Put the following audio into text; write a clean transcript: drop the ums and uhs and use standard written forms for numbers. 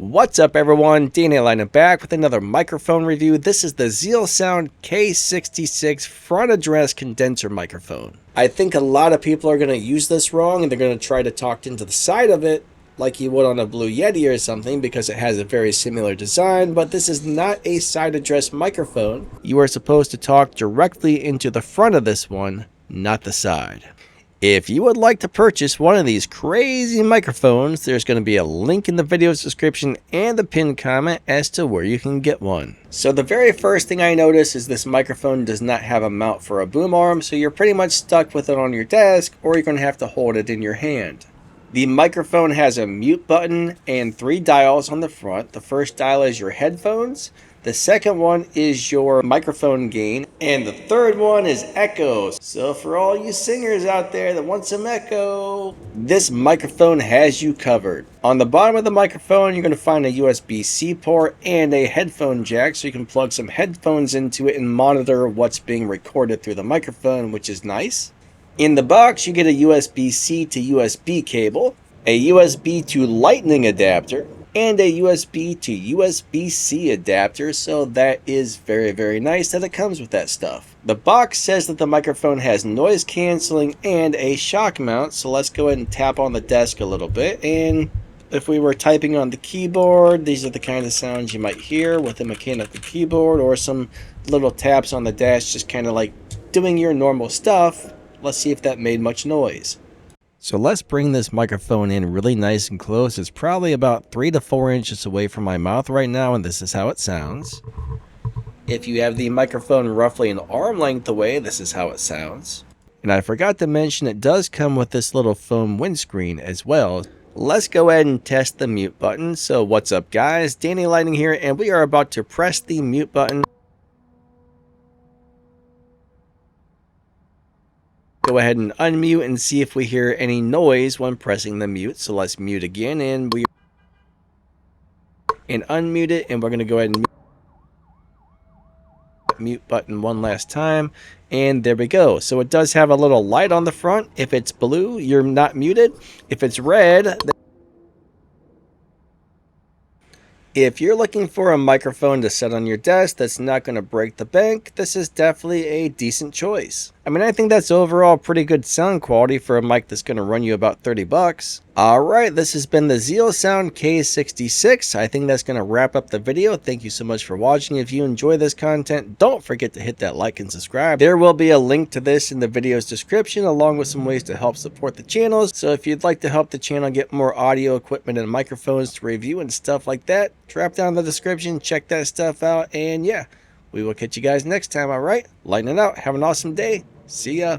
What's up everyone, DNA Lightning back with another microphone review. This is the Zeal Sound K66 front address condenser microphone. I think a lot of people are going to use this wrong and they're going to try to talk into the side of it like you would on a Blue Yeti or something because it has a very similar design, but this is not a side address microphone. You are supposed to talk directly into the front of this one, not the side. If you would like to purchase one of these crazy microphones, there's going to be a link in the video's description and the pinned comment as to where you can get one. So the very first thing I notice is this microphone does not have a mount for a boom arm, so you're pretty much stuck with it on your desk or you're going to have to hold it in your hand. The microphone has a mute button and 3 dials on the front. The first dial is your headphones. The second one is your microphone gain, and the third one is echo. So for all you singers out there that want some echo, this microphone has you covered. On the bottom of the microphone, you're going to find a USB-C port and a headphone jack, so you can plug some headphones into it and monitor what's being recorded through the microphone, which is nice. In the box, you get a USB-C to USB cable, a USB to Lightning adapter, and a USB to USB-C adapter, so that is very nice that it comes with that stuff. The box says that the microphone has noise canceling and a shock mount, so let's go ahead and tap on the desk a little bit, and if we were typing on the keyboard, these are the kind of sounds you might hear with a mechanical keyboard, or some little taps on the dash just kind of like doing your normal stuff. Let's see if that made much noise. So let's bring this microphone in really nice and close. It's probably about 3 to 4 inches away from my mouth right now, and this is how it sounds. If you have the microphone roughly an arm length away, this is how it sounds. And I forgot to mention it does come with this little foam windscreen as well. Let's go ahead and test the mute button. So what's up guys, Danny Lightning here, and we are about to press the mute button. Go ahead and unmute and see if we hear any noise when pressing the mute. So let's mute again and unmute it, and we're going to go ahead and mute button one last time, and there we go. So it does have a little light on the front. If it's blue, you're not muted. If it's red, if you're looking for a microphone to set on your desk that's not going to break the bank, this is definitely a decent choice. I mean, I think that's overall pretty good sound quality for a mic that's going to run you about 30 bucks. Alright, this has been the Zeal Sound K66. I think that's going to wrap up the video. Thank you so much for watching. If you enjoy this content, don't forget to hit that like and subscribe. There will be a link to this in the video's description, along with some ways to help support the channels. So if you'd like to help the channel get more audio equipment and microphones to review and stuff like that, drop down in the description, check that stuff out, and yeah, we will catch you guys next time. Alright, lightning out. Have an awesome day. See ya.